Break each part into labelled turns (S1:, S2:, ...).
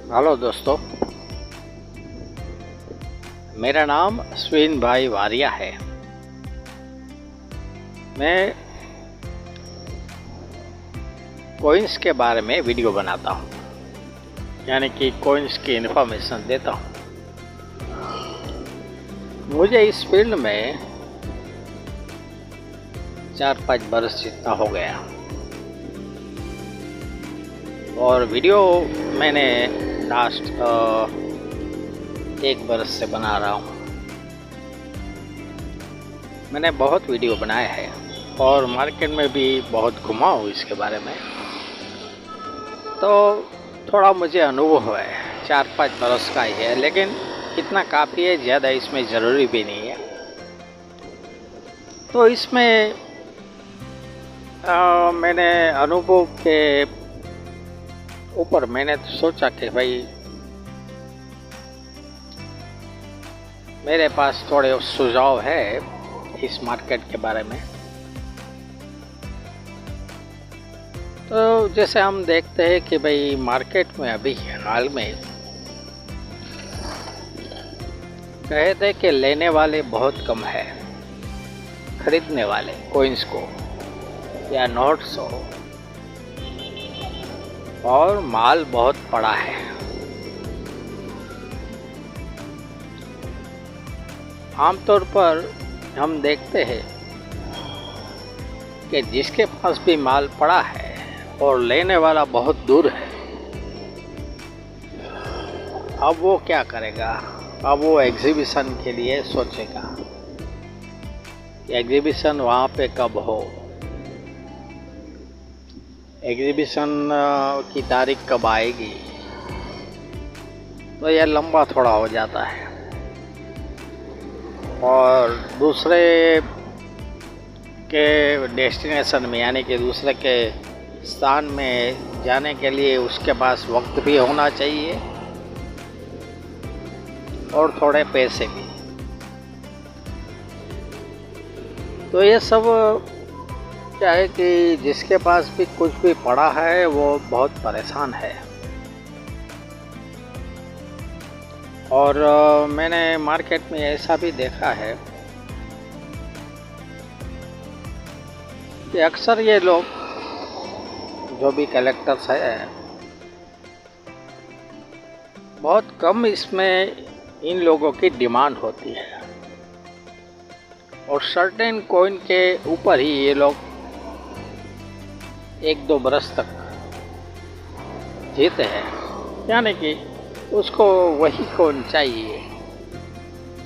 S1: Hello दोस्तों, मेरा नाम अश्विन भाई वारिया है। मैं कॉइन्स के बारे में वीडियो बनाता हूँ, यानी कि कॉइन्स की इन्फॉर्मेशन देता हूँ। मुझे इस फील्ड में 4-5 बरस जितना हो गया और वीडियो मैंने लास्ट 1 बरस से बना रहा हूँ। मैंने बहुत वीडियो बनाए हैं और मार्केट में भी बहुत घुमा हूँ इसके बारे में, तो थोड़ा मुझे अनुभव है। 4-5 बरस का ही है, लेकिन इतना काफ़ी है, ज़्यादा इसमें ज़रूरी भी नहीं है। तो इसमें मैंने अनुभव के ऊपर मैंने सोचा कि भाई मेरे पास थोड़े सुझाव है इस मार्केट के बारे में। तो जैसे हम देखते हैं कि भाई मार्केट में अभी हाल में कहे थे कि लेने वाले बहुत कम है, खरीदने वाले कॉइन्स को या नोट्स हो, और माल बहुत पड़ा है। आमतौर पर हम देखते हैं कि जिसके पास भी माल पड़ा है और लेने वाला बहुत दूर है, अब वो क्या करेगा? अब वो एग्जीबिशन के लिए सोचेगा। एग्जीबिशन वहाँ पे कब हो, एग्जीबिशन की तारीख कब आएगी, तो यह लंबा थोड़ा हो जाता है। और दूसरे के डेस्टिनेशन में, यानी कि दूसरे के स्थान में जाने के लिए उसके पास वक्त भी होना चाहिए और थोड़े पैसे भी। तो ये सब क्या है कि जिसके पास भी कुछ भी पड़ा है वो बहुत परेशान है। और मैंने मार्केट में ऐसा भी देखा है कि अक्सर ये लोग जो भी कलेक्टर्स हैं, बहुत कम इसमें इन लोगों की डिमांड होती है और सर्टेन कॉइन के ऊपर ही ये लोग 1-2 बरस तक जीते हैं, यानी कि उसको वही कॉइन चाहिए,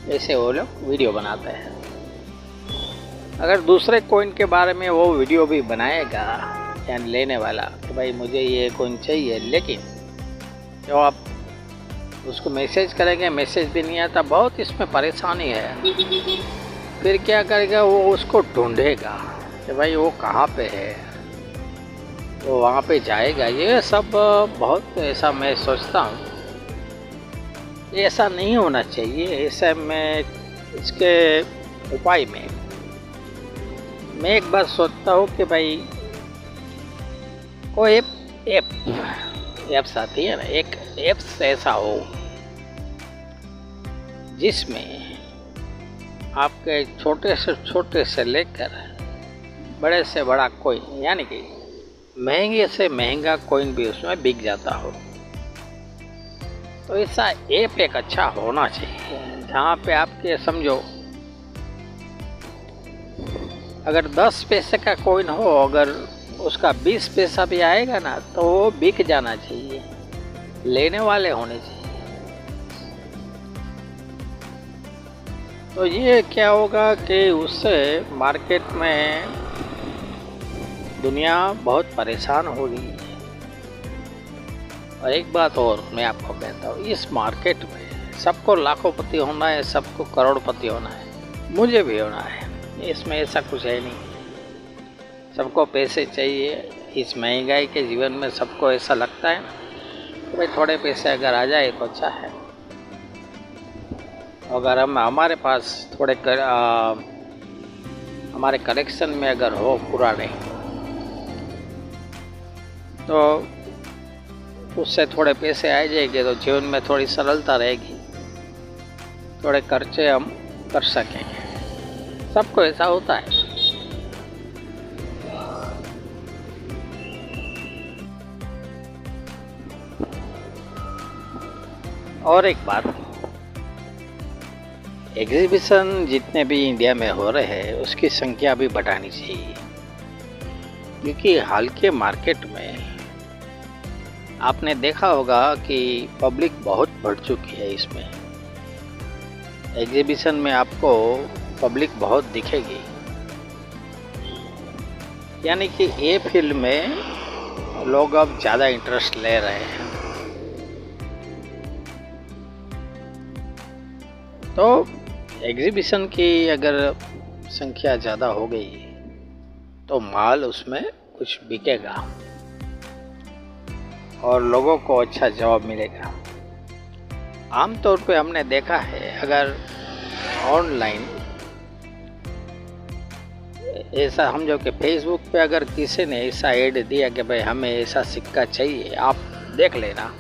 S1: ऐसे वो लोग वीडियो बनाते हैं। अगर दूसरे कॉइन के बारे में वो वीडियो भी बनाएगा, यानी लेने वाला, तो भाई मुझे ये कॉइन चाहिए, लेकिन जो आप उसको मैसेज करेंगे, मैसेज भी नहीं आता, बहुत इसमें परेशानी है। फिर क्या करेगा? वो उसको ढूंढेगा कि भाई वो कहाँ पे है, तो वहाँ पे जाएगा। ये सब बहुत ऐसा मैं सोचता हूँ, ये ऐसा नहीं होना चाहिए। ऐसे में इसके उपाय में मैं एक बार सोचता हूँ कि भाई कोई ऐप्स आती है ना, एक ऐप्स ऐसा हो जिसमें आपके छोटे से लेकर बड़े से बड़ा कॉइन, यानी कि महंगे से महंगा कॉइन भी उसमें बिक जाता हो। तो ऐसा ऐप एक अच्छा होना चाहिए जहाँ पे आपके समझो अगर 10 पैसे का कॉइन हो, अगर उसका 20 पैसा भी आएगा ना, तो वो बिक जाना चाहिए, लेने वाले होने चाहिए। तो ये क्या होगा कि उससे मार्केट में दुनिया बहुत परेशान होगी। और एक बात और मैं आपको कहता हूँ, इस मार्केट में सबको लाखोंपति होना है, सबको करोड़पति होना है, मुझे भी होना है। इसमें ऐसा कुछ है नहीं, सबको पैसे चाहिए। इस महंगाई के जीवन में सबको ऐसा लगता है कि भाई थोड़े पैसे अगर आ जाए तो अच्छा है। अगर हमारे पास थोड़े हमारे कलेक्शन में अगर हो पुराने, तो उससे थोड़े पैसे आ जाएंगे तो जीवन में थोड़ी सरलता रहेगी, थोड़े खर्चे हम कर सकेंगे। सबको ऐसा होता है। और एक बात, एग्जीबिशन जितने भी इंडिया में हो रहे हैं उसकी संख्या भी बढ़ानी चाहिए, क्योंकि हाल के मार्केट में आपने देखा होगा कि पब्लिक बहुत बढ़ चुकी है। इसमें एग्जीबिशन में आपको पब्लिक बहुत दिखेगी, यानी कि ये फील्ड में लोग अब ज़्यादा इंटरेस्ट ले रहे हैं। तो एग्जीबिशन की अगर संख्या ज़्यादा हो गई तो माल उसमें कुछ बिकेगा और लोगों को अच्छा जवाब मिलेगा। आमतौर पे हमने देखा है, अगर ऑनलाइन ऐसा समझो कि फेसबुक पे अगर किसी ने ऐसा ऐड दिया कि भाई हमें ऐसा सिक्का चाहिए, आप देख लेना,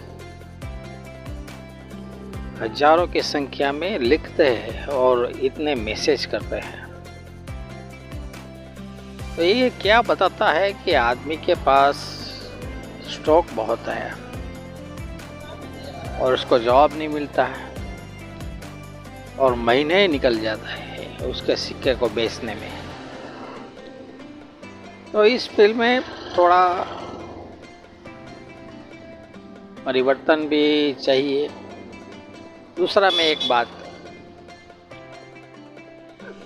S1: हजारों की संख्या में लिखते हैं और इतने मैसेज करते हैं। तो ये क्या बताता है कि आदमी के पास स्टॉक बहुत है और उसको जवाब नहीं मिलता है और महीने निकल जाता है उसके सिक्के को बेचने में। तो इस फील्ड में थोड़ा परिवर्तन भी चाहिए। दूसरा, मैं एक बात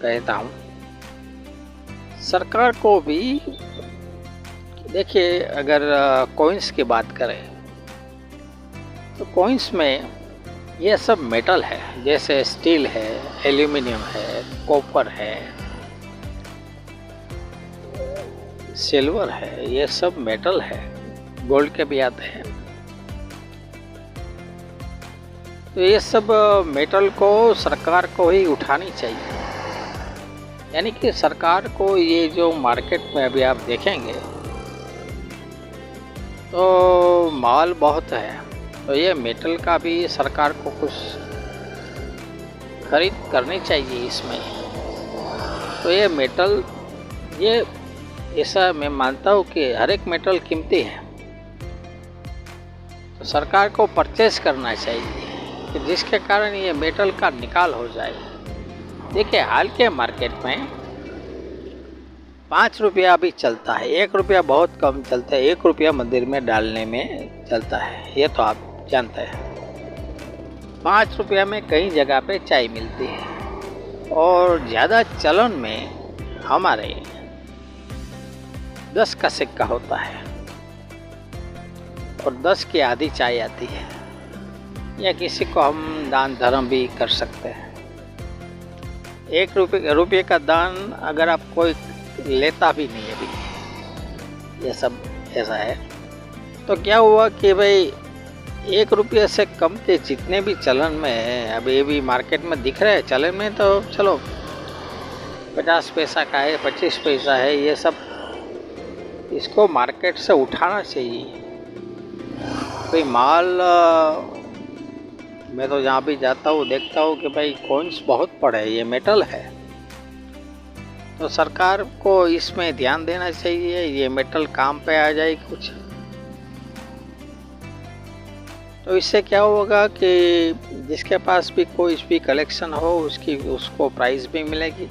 S1: कहता हूँ, सरकार को भी देखिए, अगर कॉइन्स की बात करें तो कॉइन्स में ये सब मेटल है, जैसे स्टील है, एल्यूमिनियम है, कॉपर है, सिल्वर है, ये सब मेटल है, गोल्ड के भी आते हैं। तो ये सब मेटल को सरकार को ही उठानी चाहिए, यानी कि सरकार को ये जो मार्केट में अभी आप देखेंगे तो माल बहुत है, तो ये मेटल का भी सरकार को कुछ खरीद करनी चाहिए इसमें। तो ये मेटल, ये ऐसा मैं मानता हूँ कि हर एक मेटल कीमती है, तो सरकार को परचेज करना चाहिए कि जिसके कारण ये मेटल का निकाल हो जाए। देखिए, हाल के मार्केट में 5 रुपया भी चलता है, 1 रुपया बहुत कम चलता है, 1 रुपया मंदिर में डालने में चलता है, ये तो आप जानते हैं। 5 रुपया में कई जगह पे चाय मिलती है और ज़्यादा चलन में हमारे 10 का सिक्का होता है और 10 की आधी चाय आती है, या किसी को हम दान धर्म भी कर सकते हैं। 1 रुपये का दान अगर आप कोई लेता भी नहीं है अभी, ये सब ऐसा है। तो क्या हुआ कि भाई 1 रुपये से कम के जितने भी चलन में है, अब ये भी मार्केट में दिख रहे हैं चलन में, तो चलो 50 पैसा का है, 25 पैसा है, ये सब इसको मार्केट से उठाना चाहिए। भाई माल, मैं तो जहाँ भी जाता हूँ देखता हूँ कि भाई कॉइन्स बहुत पड़े हैं, ये मेटल है, तो सरकार को इसमें ध्यान देना चाहिए, ये मेटल काम पे आ जाए कुछ। तो इससे क्या होगा कि जिसके पास भी कोई भी कलेक्शन हो उसको प्राइस भी मिलेगी